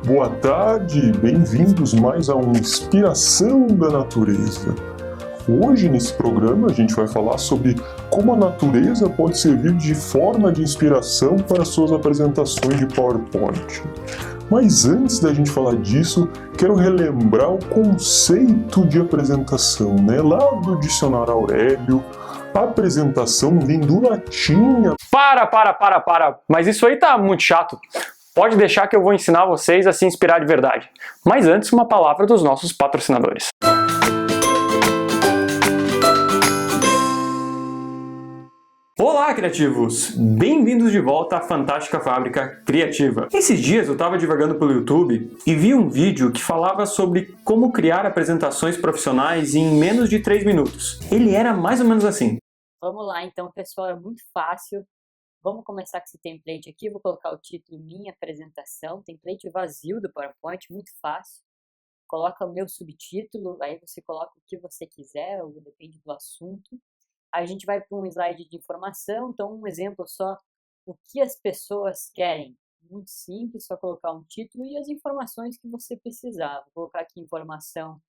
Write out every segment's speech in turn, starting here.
Boa tarde, bem-vindos mais a uma Inspiração da Natureza. Hoje, nesse programa, a gente vai falar sobre como a natureza pode servir de forma de inspiração para suas apresentações de PowerPoint. Mas antes da gente falar disso, quero relembrar o conceito de apresentação, Lá do dicionário Aurélio, a apresentação vem do latim. Para! Mas isso aí tá muito chato. Pode deixar que eu vou ensinar vocês a se inspirar de verdade. Mas antes, uma palavra dos nossos patrocinadores. Olá, criativos! Bem-vindos de volta à fantástica fábrica criativa. Esses dias eu estava divagando pelo YouTube e vi um vídeo que falava sobre como criar apresentações profissionais em menos de 3 minutos. Ele era mais ou menos assim. Vamos lá então, pessoal, é muito fácil. Vamos começar com esse template aqui, vou colocar o título Minha Apresentação, template vazio do PowerPoint, muito fácil. Coloca o meu subtítulo, aí você coloca o que você quiser, ou depende do assunto. Aí a gente vai para um slide de informação, então um exemplo só, o que as pessoas querem. Muito simples, só colocar um título e as informações que você precisar. Vou colocar aqui informação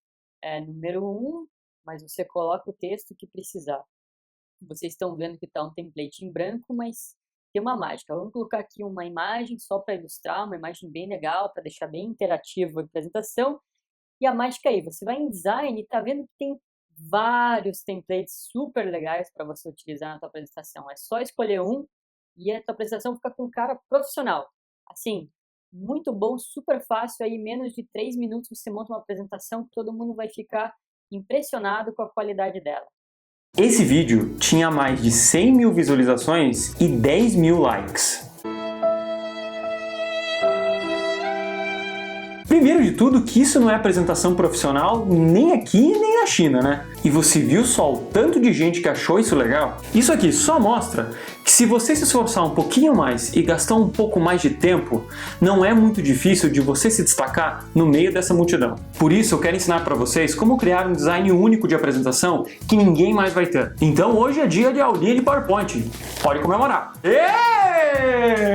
número 1, mas você coloca o texto que precisar. Vocês estão vendo que está um template em branco, mas tem uma mágica. Vamos colocar aqui uma imagem só para ilustrar, uma imagem bem legal, para deixar bem interativo a apresentação. E a mágica aí, você vai em design e está vendo que tem vários templates super legais para você utilizar na tua apresentação. É só escolher um e a tua apresentação fica com cara profissional. Assim, muito bom, super fácil. Aí, em menos de 3 minutos você monta uma apresentação que todo mundo vai ficar impressionado com a qualidade dela. Esse vídeo tinha mais de 100 mil visualizações e 10 mil likes. Primeiro de tudo que isso não é apresentação profissional nem aqui nem na China, né? E você viu só o tanto de gente que achou isso legal? Isso aqui só mostra que se você se esforçar um pouquinho mais e gastar um pouco mais de tempo, não é muito difícil de você se destacar no meio dessa multidão. Por isso eu quero ensinar para vocês como criar um design único de apresentação que ninguém mais vai ter. Então hoje é dia de aulinha de PowerPoint. Pode comemorar!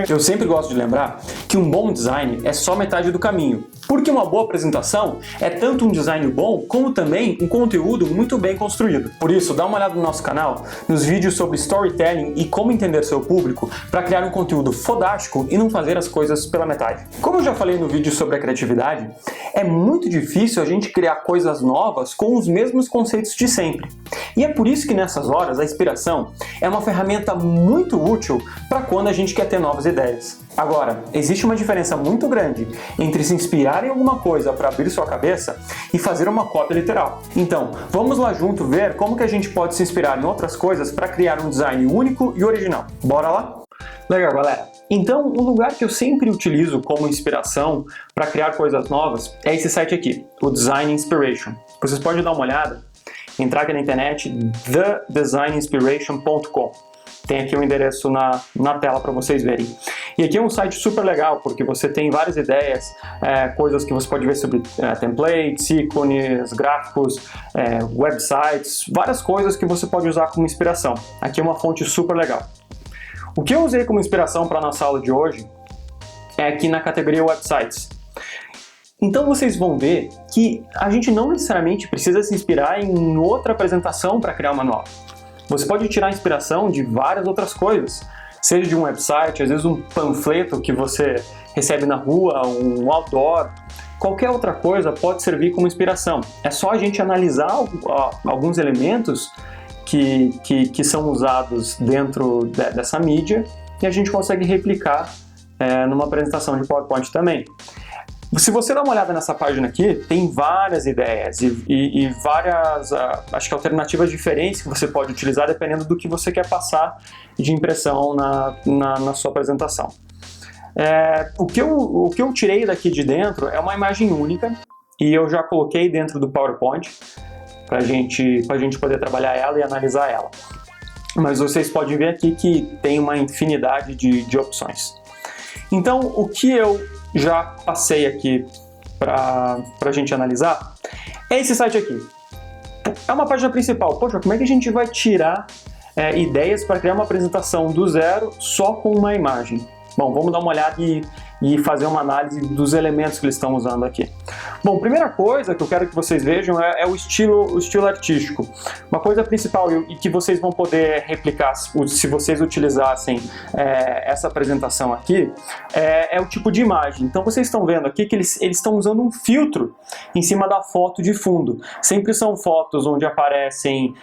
Eu sempre gosto de lembrar que um bom design é só metade do caminho. Porque uma boa apresentação é tanto um design bom, como também um conteúdo muito bem construído. Por isso, dá uma olhada no nosso canal, nos vídeos sobre storytelling e como entender seu público para criar um conteúdo fodástico e não fazer as coisas pela metade. Como eu já falei no vídeo sobre a criatividade, é muito difícil a gente criar coisas novas com os mesmos conceitos de sempre. E é por isso que nessas horas a inspiração é uma ferramenta muito útil para quando a gente quer ter novas ideias. Agora, existe uma diferença muito grande entre se inspirar em alguma coisa para abrir sua cabeça e fazer uma cópia literal. Então, vamos lá junto ver como que a gente pode se inspirar em outras coisas para criar um design único e original. Bora lá? Legal, galera. Então, um lugar que eu sempre utilizo como inspiração para criar coisas novas é esse site aqui, o Design Inspiration. Vocês podem dar uma olhada, entrar aqui na internet, thedesigninspiration.com. Tem aqui o endereço na tela para vocês verem. E aqui é um site super legal, porque você tem várias ideias, coisas que você pode ver sobre templates, ícones, gráficos, websites, várias coisas que você pode usar como inspiração. Aqui é uma fonte super legal. O que eu usei como inspiração para a nossa aula de hoje é aqui na categoria Websites. Então vocês vão ver que a gente não necessariamente precisa se inspirar em outra apresentação para criar uma nova. Você pode tirar inspiração de várias outras coisas, seja de um website, às vezes um panfleto que você recebe na rua, um outdoor, qualquer outra coisa pode servir como inspiração. É só a gente analisar alguns elementos que são usados dentro dessa mídia e a gente consegue replicar numa apresentação de PowerPoint também. Se você dá uma olhada nessa página aqui, tem várias ideias e várias, acho que alternativas diferentes que você pode utilizar dependendo do que você quer passar de impressão na sua apresentação. O que eu tirei daqui de dentro é uma imagem única e eu já coloquei dentro do PowerPoint para a gente poder trabalhar ela e analisar ela. Mas vocês podem ver aqui que tem uma infinidade de opções. Então, o que eu já passei aqui para a gente analisar é esse site aqui. É uma página principal. Poxa, como é que a gente vai tirar ideias para criar uma apresentação do zero só com uma imagem? Bom, vamos dar uma olhada e e fazer uma análise dos elementos que eles estão usando aqui. Bom, primeira coisa que eu quero que vocês vejam é o estilo artístico. Uma coisa principal e que vocês vão poder replicar se vocês utilizassem essa apresentação aqui é o tipo de imagem. Então vocês estão vendo aqui que eles estão usando um filtro em cima da foto de fundo. Sempre são fotos onde aparecem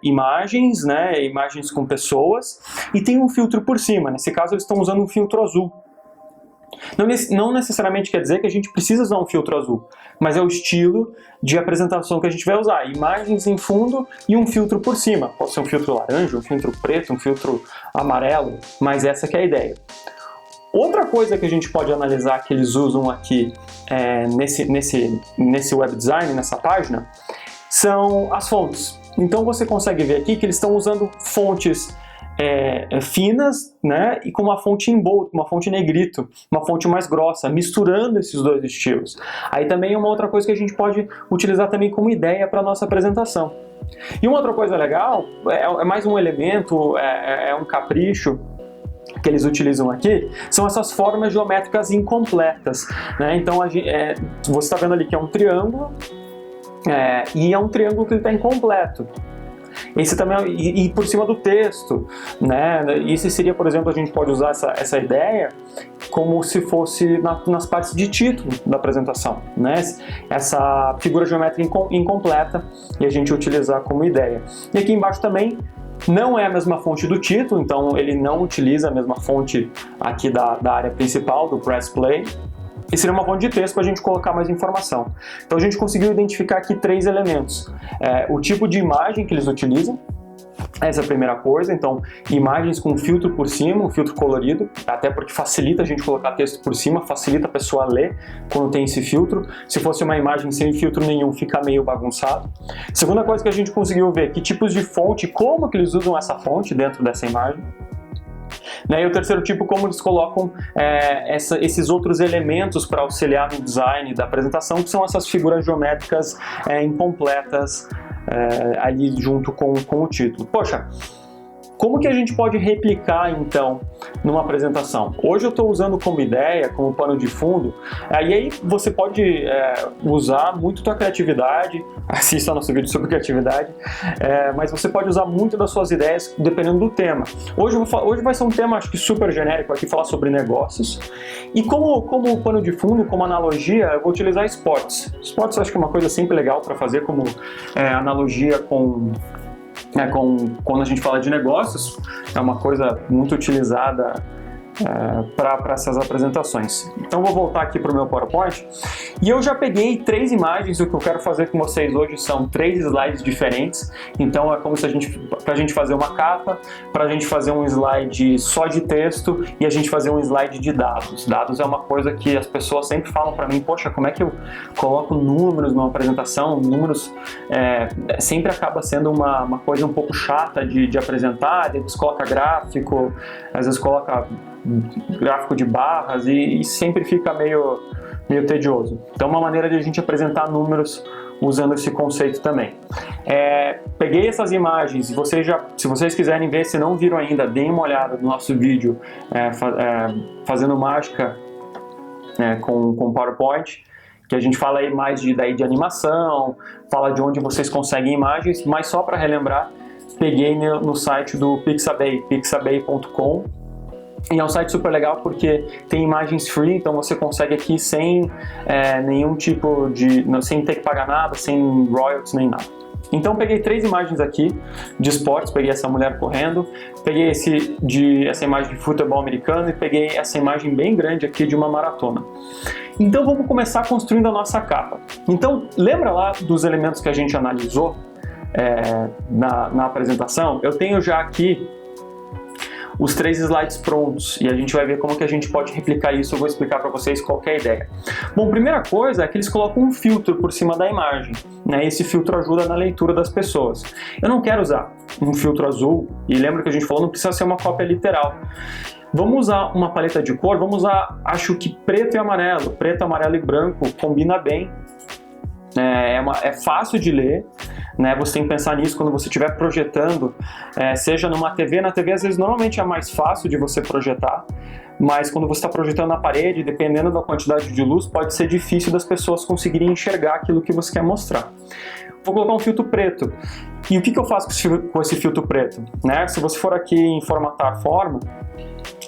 imagens, né, imagens com pessoas, e tem um filtro por cima. Nesse caso eles estão usando um filtro azul. Não necessariamente quer dizer que a gente precisa usar um filtro azul, mas é o estilo de apresentação que a gente vai usar. Imagens em fundo e um filtro por cima. Pode ser um filtro laranja, um filtro preto, um filtro amarelo, mas essa que é a ideia. Outra coisa que a gente pode analisar que eles usam aqui nesse web design, nessa página, são as fontes. Então você consegue ver aqui que eles estão usando fontes finas, né, e com uma fonte em bold, uma fonte negrito, uma fonte mais grossa, misturando esses dois estilos. Aí também é uma outra coisa que a gente pode utilizar também como ideia para a nossa apresentação. E uma outra coisa legal, é mais um elemento, é um capricho que eles utilizam aqui, são essas formas geométricas incompletas, né? Então você está vendo ali que é um triângulo, e é um triângulo que está incompleto. Esse também e por cima do texto, né? Esse seria, por exemplo, a gente pode usar essa ideia como se fosse nas partes de título da apresentação, né? Essa figura geométrica incompleta e a gente utilizar como ideia. E aqui embaixo também não é a mesma fonte do título, então ele não utiliza a mesma fonte aqui da área principal do Press Play. E seria uma fonte de texto para a gente colocar mais informação. Então a gente conseguiu identificar aqui 3 elementos. O tipo de imagem que eles utilizam, essa é a primeira coisa. Então, imagens com filtro por cima, um filtro colorido, até porque facilita a gente colocar texto por cima, facilita a pessoa ler quando tem esse filtro. Se fosse uma imagem sem filtro nenhum, fica meio bagunçado. Segunda coisa que a gente conseguiu ver, que tipos de fonte, como que eles usam essa fonte dentro dessa imagem. E o terceiro tipo, como eles colocam esses outros elementos para auxiliar no design da apresentação, que são essas figuras geométricas incompletas ali junto com o título. Poxa, como que a gente pode replicar, então, numa apresentação? Hoje eu estou usando como ideia, como pano de fundo, e aí você pode usar muito tua criatividade, assista nosso vídeo sobre criatividade, mas você pode usar muito das suas ideias dependendo do tema. Hoje vai ser um tema, acho que super genérico aqui, falar sobre negócios, e como pano de fundo, como analogia, eu vou utilizar esportes. Esportes eu acho que é uma coisa sempre legal para fazer como analogia quando a gente fala de negócios, é uma coisa muito utilizada para essas apresentações. Então vou voltar aqui para o meu PowerPoint e eu já peguei 3 imagens. O que eu quero fazer com vocês hoje são 3 slides diferentes. Então é como se para a gente fazer uma capa, para a gente fazer um slide só de texto e a gente fazer um slide de dados. Dados é uma coisa que as pessoas sempre falam para mim: poxa, como é que eu coloco números numa apresentação? Números sempre acaba sendo uma coisa um pouco chata de apresentar. Às vezes coloca gráfico, às vezes coloca gráfico de barras e sempre fica meio tedioso. Então uma maneira de a gente apresentar números usando esse conceito também. Peguei essas imagens, se vocês quiserem ver, se não viram ainda, deem uma olhada no nosso vídeo fazendo mágica com PowerPoint, que a gente fala aí mais de animação, fala de onde vocês conseguem imagens, mas só para relembrar, peguei no site do Pixabay, pixabay.com. E é um site super legal porque tem imagens free, então você consegue aqui sem nenhum tipo sem ter que pagar nada, sem royalties nem nada. Então peguei 3 imagens aqui de esportes, peguei essa mulher correndo, peguei essa imagem de futebol americano e peguei essa imagem bem grande aqui de uma maratona. Então vamos começar construindo a nossa capa. Então lembra lá dos elementos que a gente analisou na apresentação? Eu tenho já aqui os 3 slides prontos e a gente vai ver como que a gente pode replicar isso. Eu vou explicar para vocês qual que é a ideia. Bom, primeira coisa é que eles colocam um filtro por cima da imagem, né? Esse filtro ajuda na leitura das pessoas. Eu não quero usar um filtro azul, e lembra que a gente falou, não precisa ser uma cópia literal. Vamos usar uma paleta de cor, vamos usar, acho que preto e amarelo. Preto, amarelo e branco combina bem. É fácil de ler, né? Você tem que pensar nisso quando você estiver projetando, seja numa TV. Na TV, às vezes, normalmente é mais fácil de você projetar, mas quando você está projetando na parede, dependendo da quantidade de luz, pode ser difícil das pessoas conseguirem enxergar aquilo que você quer mostrar. Vou colocar um filtro preto. E o que eu faço com esse filtro preto? Né? Se você for aqui em formatar forma,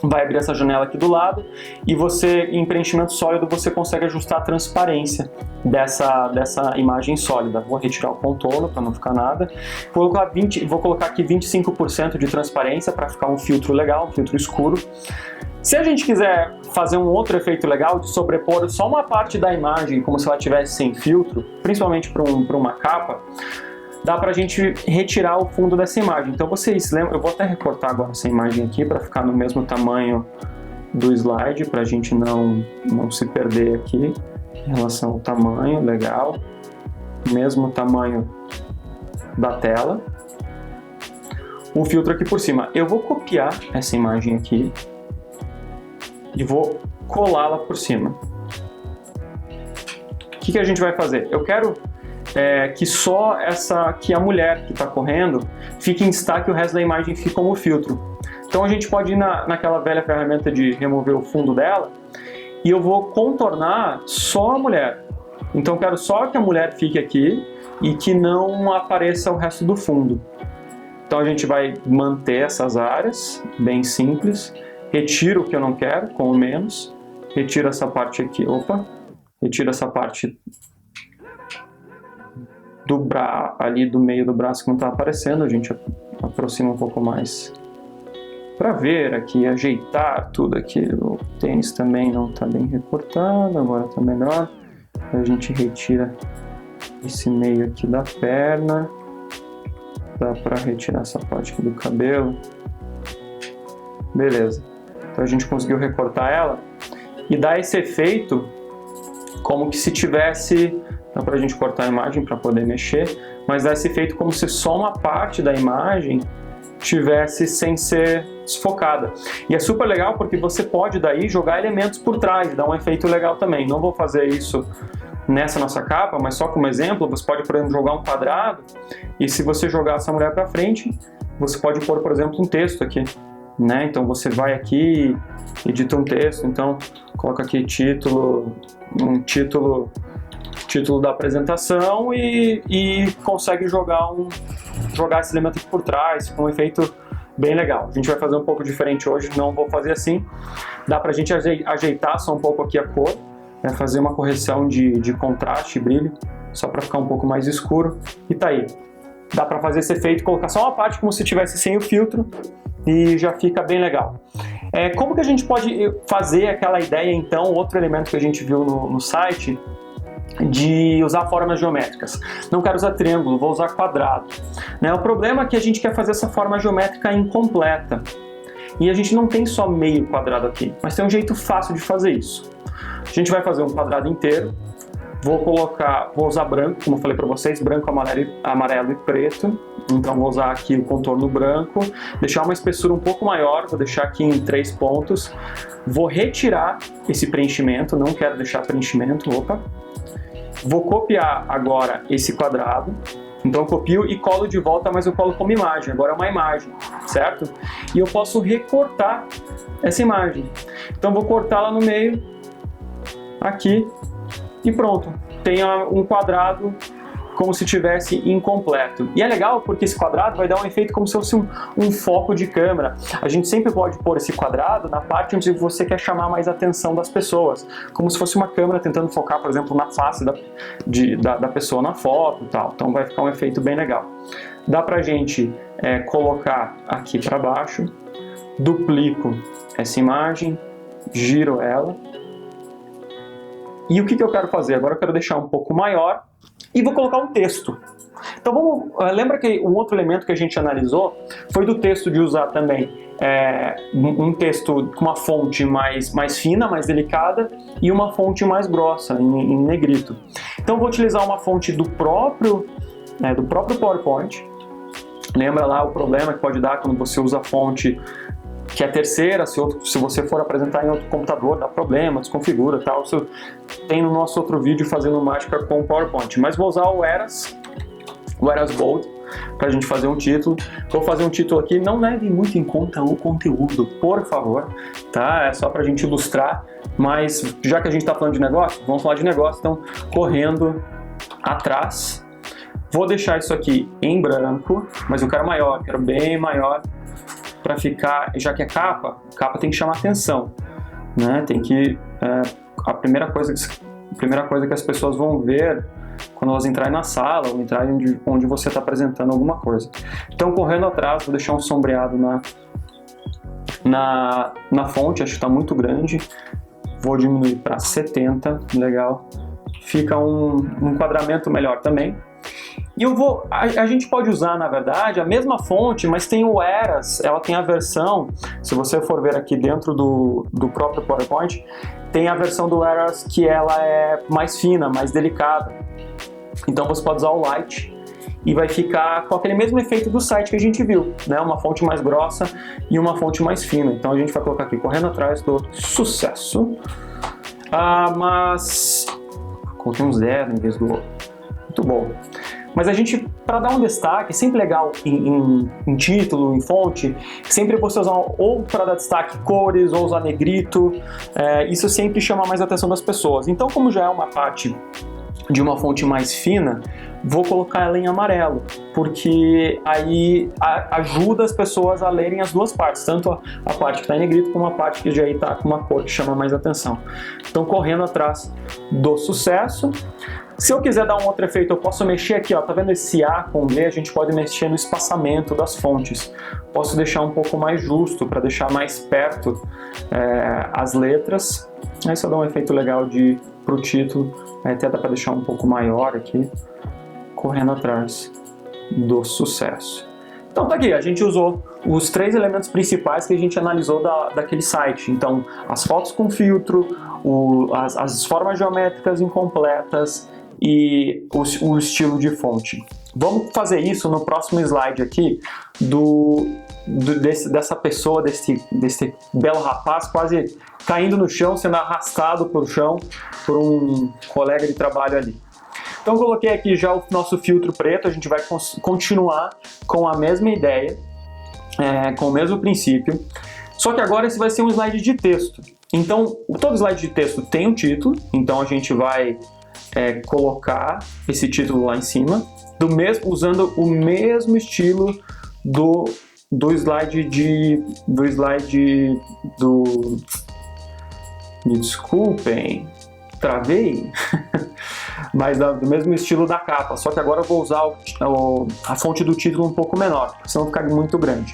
vai abrir essa janela aqui do lado e você, em preenchimento sólido, você consegue ajustar a transparência dessa imagem sólida. Vou retirar o contorno para não ficar nada. Vou colocar aqui 25% de transparência para ficar um filtro legal, um filtro escuro. Se a gente quiser fazer um outro efeito legal de sobrepor só uma parte da imagem, como se ela estivesse sem filtro, principalmente para uma capa, dá pra gente retirar o fundo dessa imagem. Então vocês lembram, eu vou até recortar agora essa imagem aqui para ficar no mesmo tamanho do slide, pra gente não se perder aqui em relação ao tamanho, legal. Mesmo tamanho da tela. O filtro aqui por cima. Eu vou copiar essa imagem aqui e vou colá-la por cima. O que a gente vai fazer? Eu quero que só que a mulher que está correndo fique em destaque e o resto da imagem fique como filtro. Então a gente pode ir naquela velha ferramenta de remover o fundo dela e eu vou contornar só a mulher. Então eu quero só que a mulher fique aqui e que não apareça o resto do fundo. Então a gente vai manter essas áreas, bem simples. Retiro o que eu não quero, com o menos. Retiro essa parte aqui, retiro essa parte ali do meio do braço que não está aparecendo, a gente aproxima um pouco mais para ver aqui, ajeitar tudo aqui. O tênis também não está bem recortado, agora está melhor. A gente retira esse meio aqui da perna, dá para retirar essa parte aqui do cabelo, beleza. Então a gente conseguiu recortar ela e dar esse efeito como que se tivesse. Dá pra gente cortar a imagem para poder mexer, mas dá esse efeito como se só uma parte da imagem tivesse sem ser desfocada. E é super legal porque você pode daí jogar elementos por trás, dar um efeito legal também. Não vou fazer isso nessa nossa capa, mas só como exemplo, você pode, por exemplo, jogar um quadrado e se você jogar essa mulher para frente, você pode pôr, por exemplo, um texto aqui, né? Então você vai aqui, edita um texto, então coloca aqui um título da apresentação e consegue jogar esse elemento aqui por trás com um efeito bem legal. A gente vai fazer um pouco diferente hoje, não vou fazer assim. Dá pra gente ajeitar só um pouco aqui a cor, né, fazer uma correção de contraste e brilho, só para ficar um pouco mais escuro, e tá aí. Dá pra fazer esse efeito, colocar só uma parte como se tivesse sem o filtro e já fica bem legal. Como que a gente pode fazer aquela ideia, então, outro elemento que a gente viu no site, de usar formas geométricas. Não quero usar triângulo, vou usar quadrado. Né? O problema é que a gente quer fazer essa forma geométrica incompleta. E a gente não tem só meio quadrado aqui, mas tem um jeito fácil de fazer isso. A gente vai fazer um quadrado inteiro. Vou usar branco, como eu falei para vocês, branco, amarelo e preto. Então vou usar aqui o contorno branco, deixar uma espessura um pouco maior, vou deixar aqui em 3 pontos. Vou retirar esse preenchimento, não quero deixar preenchimento, Vou copiar agora esse quadrado, então eu copio e colo de volta, mas eu colo como imagem, agora é uma imagem, certo? E eu posso recortar essa imagem. Então vou cortá-la no meio, aqui, e pronto. Tem um quadrado como se tivesse incompleto. E é legal porque esse quadrado vai dar um efeito como se fosse um foco de câmera. A gente sempre pode pôr esse quadrado na parte onde você quer chamar mais a atenção das pessoas, como se fosse uma câmera tentando focar, por exemplo, na face da pessoa na foto e tal. Então vai ficar um efeito bem legal. Dá pra gente colocar aqui para baixo, duplico essa imagem, giro ela. E o que eu quero fazer? Agora eu quero deixar um pouco maior e vou colocar um texto. Então lembra que um outro elemento que a gente analisou foi do texto, de usar também um texto com uma fonte mais fina, mais delicada, e uma fonte mais grossa, em negrito. Então eu vou utilizar uma fonte do próprio PowerPoint. Lembra lá o problema que pode dar quando você usa a fonte que é terceira, se você for apresentar em outro computador, dá problema, desconfigura e tal. Isso tem no nosso outro vídeo fazendo mágica com o PowerPoint. Mas vou usar o Eras Whereas Bold, para a gente fazer um título. Vou fazer um título aqui, não leve muito em conta o conteúdo, por favor, tá? É só para a gente ilustrar, mas já que a gente está falando de negócio, vamos falar de negócio, então Correndo Atrás. Vou deixar isso aqui em branco, mas eu quero maior, quero bem maior, para ficar, já que é capa tem que chamar atenção, né? Tem que, a primeira coisa que as pessoas vão ver quando elas entrarem na sala ou entrarem onde você está apresentando alguma coisa. Então, Correndo Atrás, vou deixar um sombreado na fonte, acho que está muito grande. Vou diminuir para 70, legal. Fica um enquadramento melhor também. E a gente pode usar, na verdade, a mesma fonte, mas tem o Eras, ela tem a versão, se você for ver aqui dentro do próprio PowerPoint, tem a versão do Eras que ela é mais fina, mais delicada. Então você pode usar o Light e vai ficar com aquele mesmo efeito do site que a gente viu, né? Uma fonte mais grossa e uma fonte mais fina. Então a gente vai colocar aqui, Correndo Atrás do Sucesso. Mas coloquei um 0 em vez do outro. Muito bom. Mas a gente, para dar um destaque, sempre legal em título, em fonte, sempre você usar ou para dar destaque cores, ou usar negrito, isso sempre chama mais a atenção das pessoas. Então, como já é uma parte de uma fonte mais fina, vou colocar ela em amarelo, porque aí ajuda as pessoas a lerem as duas partes, tanto a parte que está em negrito como a parte que já está com uma cor que chama mais atenção. Então, Correndo Atrás do Sucesso. Se eu quiser dar um outro efeito, eu posso mexer aqui, ó, tá vendo esse A com B? A gente pode mexer no espaçamento das fontes. Posso deixar um pouco mais justo, para deixar mais perto as letras. Aí só dá um efeito legal pro título. Até dá para deixar um pouco maior aqui. Correndo Atrás do Sucesso. Então tá aqui, a gente usou os 3 elementos principais que a gente analisou daquele site. Então, as fotos com filtro, as formas geométricas incompletas, e o estilo de fonte. Vamos fazer isso no próximo slide aqui dessa pessoa, desse belo rapaz quase caindo no chão, sendo arrastado pelo chão por um colega de trabalho ali. Então coloquei aqui já o nosso filtro preto, a gente vai continuar com a mesma ideia, com o mesmo princípio, só que agora esse vai ser um slide de texto. Então, todo slide de texto tem um título, então a gente vai colocar esse título lá em cima, usando o mesmo estilo do slide me desculpem, travei, mas do mesmo estilo da capa, só que agora eu vou usar a fonte do título um pouco menor, senão ficar muito grande.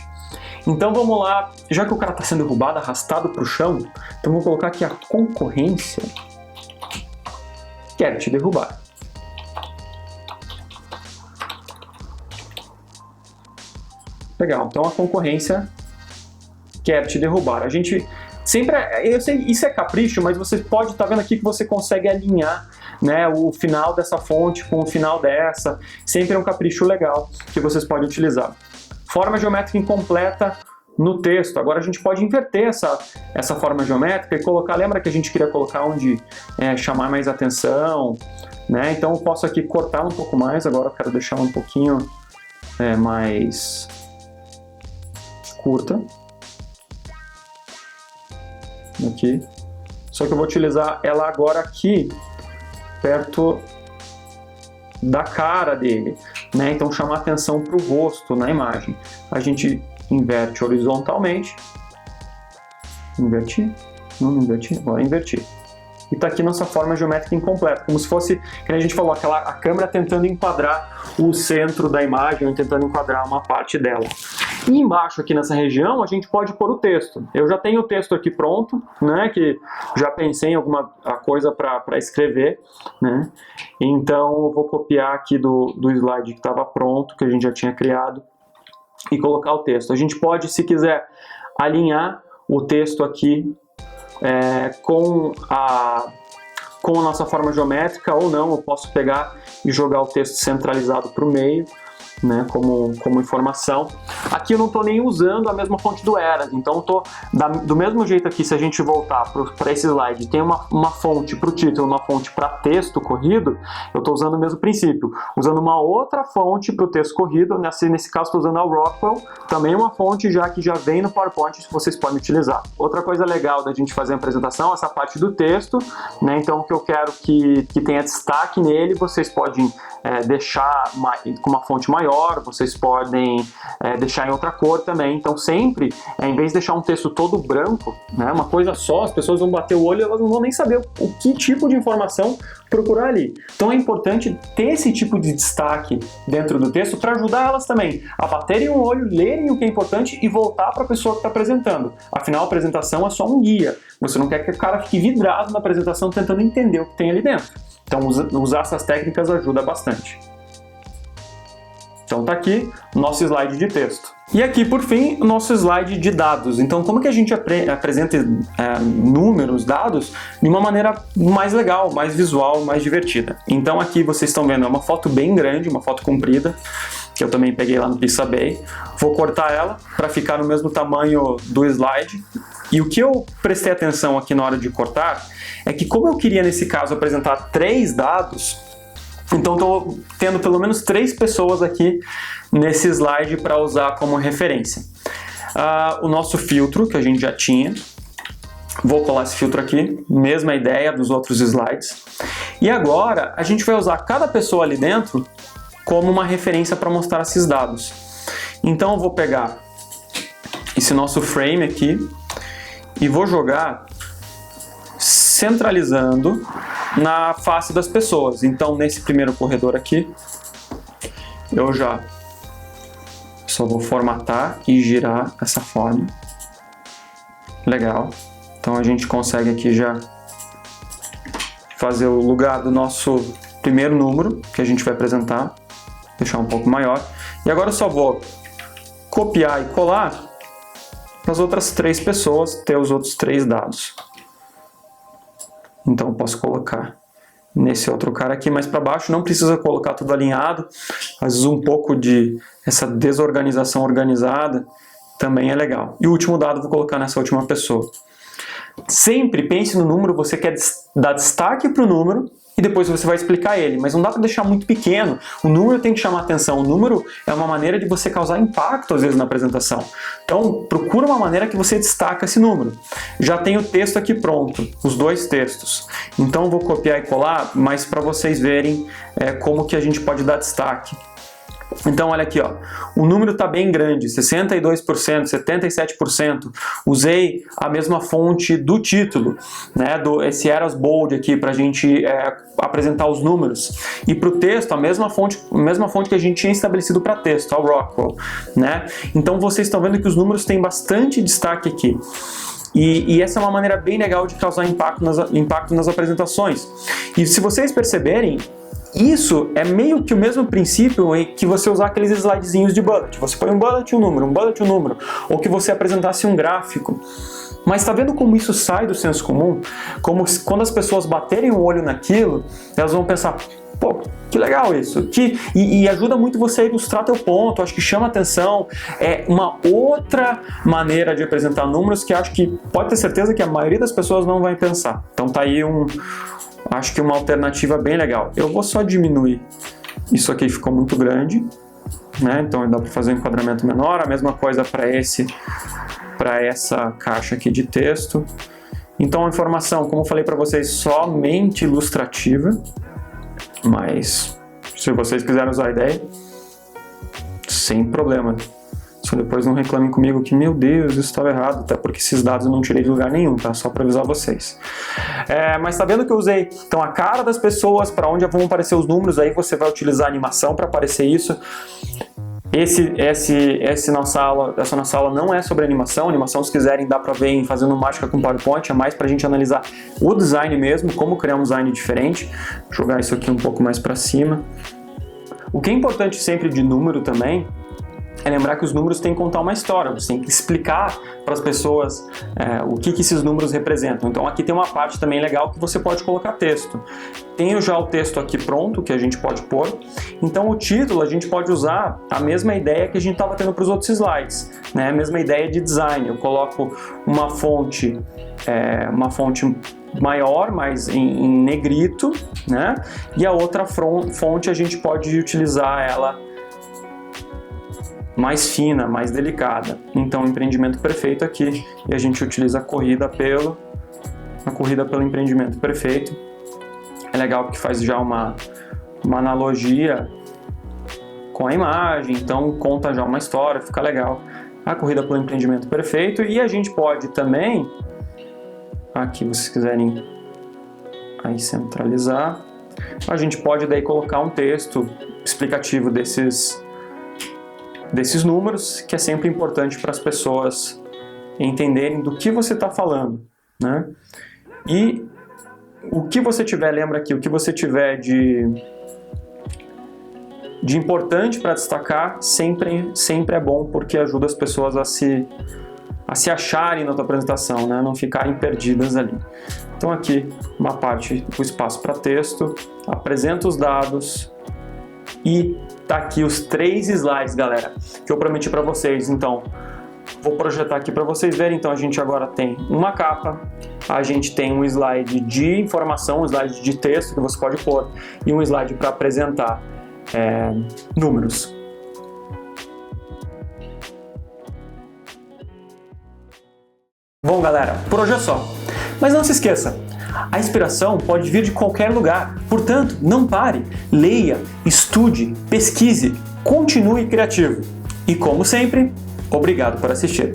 Então vamos lá, já que o cara está sendo derrubado, arrastado para o chão, então vou colocar aqui a concorrência quer te derrubar. Legal, então a concorrência quer te derrubar. A gente sempre, eu sei, isso é capricho, mas você pode estar vendo aqui que você consegue alinhar, né, o final dessa fonte com o final dessa. Sempre é um capricho legal que vocês podem utilizar. Forma geométrica incompleta no texto. Agora a gente pode inverter essa forma geométrica e colocar, lembra que a gente queria colocar onde chamar mais atenção, né? Então eu posso aqui cortar um pouco mais, agora eu quero deixar um pouquinho mais curta. Aqui. Só que eu vou utilizar ela agora aqui, perto da cara dele, né? Então chamar atenção para o rosto na imagem. A gente inverte horizontalmente. Inverti? Não inverti? Agora inverti. E está aqui nossa forma geométrica incompleta, como se fosse, que a gente falou, a câmera tentando enquadrar o centro da imagem, ou tentando enquadrar uma parte dela. E embaixo aqui nessa região a gente pode pôr o texto. Eu já tenho o texto aqui pronto, né, que já pensei em alguma coisa para escrever, né. Então eu vou copiar aqui do slide que estava pronto, que a gente já tinha criado, e colocar o texto. A gente pode, se quiser, alinhar o texto aqui com a nossa forma geométrica, ou não, eu posso pegar e jogar o texto centralizado para o meio, né, como informação. Aqui eu não estou nem usando a mesma fonte do Eras, então eu tô do mesmo jeito aqui. Se a gente voltar para esse slide, tem uma fonte para o título, uma fonte para texto corrido, eu estou usando o mesmo princípio, usando uma outra fonte para o texto corrido. Nesse caso estou usando a Rockwell, também uma fonte que já vem no PowerPoint, que vocês podem utilizar. Outra coisa legal da gente fazer a apresentação é essa parte do texto, né? Então o que eu quero que tenha destaque nele, vocês podem deixar com uma fonte maior, vocês podem deixar em outra cor também. Então sempre, em vez de deixar um texto todo branco, né, uma coisa só, as pessoas vão bater o olho e elas não vão nem saber o que tipo de informação procurar ali. Então é importante ter esse tipo de destaque dentro do texto para ajudar elas também a baterem o olho, lerem o que é importante e voltar para a pessoa que está apresentando. Afinal, a apresentação é só um guia. Você não quer que o cara fique vidrado na apresentação tentando entender o que tem ali dentro. Então usar essas técnicas ajuda bastante. Então tá aqui o nosso slide de texto. E aqui, por fim, o nosso slide de dados. Então, como que a gente apresenta números, dados, de uma maneira mais legal, mais visual, mais divertida. Então aqui vocês estão vendo, é uma foto bem grande, uma foto comprida, que eu também peguei lá no Pixabay. Vou cortar ela para ficar no mesmo tamanho do slide. E o que eu prestei atenção aqui na hora de cortar é que, como eu queria nesse caso apresentar 3 dados, então estou tendo pelo menos 3 pessoas aqui nesse slide para usar como referência. O nosso filtro, que a gente já tinha, vou colar esse filtro aqui, mesma ideia dos outros slides. E agora a gente vai usar cada pessoa ali dentro como uma referência para mostrar esses dados. Então eu vou pegar esse nosso frame aqui e vou jogar centralizando na face das pessoas. Então nesse primeiro corredor aqui, eu já só vou formatar e girar essa forma. Legal. Então a gente consegue aqui já fazer o lugar do nosso primeiro número que a gente vai apresentar, deixar um pouco maior. E agora eu só vou copiar e colar para as outras 3 pessoas ter os outros 3 dados. Então eu posso colocar nesse outro cara aqui mais para baixo, não precisa colocar tudo alinhado, às vezes um pouco de essa desorganização organizada também é legal. E o último dado eu vou colocar nessa última pessoa. Sempre pense no número, você quer dar destaque para o número e depois você vai explicar ele, mas não dá para deixar muito pequeno. O número tem que chamar atenção, o número é uma maneira de você causar impacto às vezes na apresentação. Então procura uma maneira que você destaca esse número. Já tem o texto aqui pronto, os 2 textos. Então eu vou copiar e colar, mas para vocês verem como que a gente pode dar destaque. Então olha aqui, ó, o número está bem grande, 62%, 77%. Usei a mesma fonte do título, né, esse Eras Bold aqui para a gente apresentar os números. E para o texto, a mesma fonte que a gente tinha estabelecido para texto, a Rockwell, né? Então vocês estão vendo que os números têm bastante destaque aqui. E essa é uma maneira bem legal de causar impacto nas apresentações. E se vocês perceberem, isso é meio que o mesmo princípio que você usar aqueles slidezinhos de bullet. Você põe um bullet e um número, ou que você apresentasse um gráfico. Mas está vendo como isso sai do senso comum? Como quando as pessoas baterem o olho naquilo, elas vão pensar, pô, que legal isso. E ajuda muito você a ilustrar teu ponto, acho que chama atenção. É uma outra maneira de apresentar números que acho que pode ter certeza que a maioria das pessoas não vai pensar. Então tá aí acho que uma alternativa bem legal. Eu vou só diminuir. Isso aqui ficou muito grande, né? Então dá para fazer um enquadramento menor. A mesma coisa para essa caixa aqui de texto. Então a informação, como eu falei para vocês, somente ilustrativa. Mas se vocês quiserem usar a ideia, sem problema. Só depois não reclamem comigo que, meu Deus, isso estava errado, até porque esses dados eu não tirei de lugar nenhum, tá? Só para avisar vocês. Mas tá vendo que eu usei, então, a cara das pessoas, para onde vão aparecer os números, aí você vai utilizar a animação para aparecer isso. Essa nossa aula não é sobre animação. Animação, se quiserem, dá para ver fazendo mágica com PowerPoint, é mais para a gente analisar o design mesmo, como criar um design diferente. Vou jogar isso aqui um pouco mais para cima. O que é importante sempre de número também é lembrar que os números têm que contar uma história, você tem que explicar para as pessoas o que esses números representam. Então aqui tem uma parte também legal que você pode colocar texto. Tenho já o texto aqui pronto, que a gente pode pôr. Então o título a gente pode usar a mesma ideia que a gente estava tendo para os outros slides, né? A mesma ideia de design. Eu coloco uma fonte maior, mas em negrito, né? E a outra fonte a gente pode utilizar ela mais fina, mais delicada. Então, empreendimento perfeito aqui, e a gente utiliza a corrida pelo empreendimento perfeito. É legal porque faz já uma analogia com a imagem, então conta já uma história, fica legal. A corrida pelo empreendimento perfeito, e a gente pode também, aqui vocês quiserem aí centralizar, a gente pode daí colocar um texto explicativo desses números, que é sempre importante para as pessoas entenderem do que você está falando, né? E o que você tiver, lembra aqui, o que você tiver de importante para destacar sempre é bom, porque ajuda as pessoas a se acharem na tua apresentação, né? Não ficarem perdidas ali. Então aqui uma parte, o espaço para texto, apresenta os dados e tá aqui os 3 slides, galera, que eu prometi para vocês. Então vou projetar aqui para vocês verem. Então a gente agora tem uma capa, a gente tem um slide de informação, um slide de texto que você pode pôr e um slide para apresentar números. Bom, galera, por hoje é só. Mas não se esqueça, a inspiração pode vir de qualquer lugar. Portanto, não pare, leia, estude, pesquise, continue criativo. E como sempre, obrigado por assistir.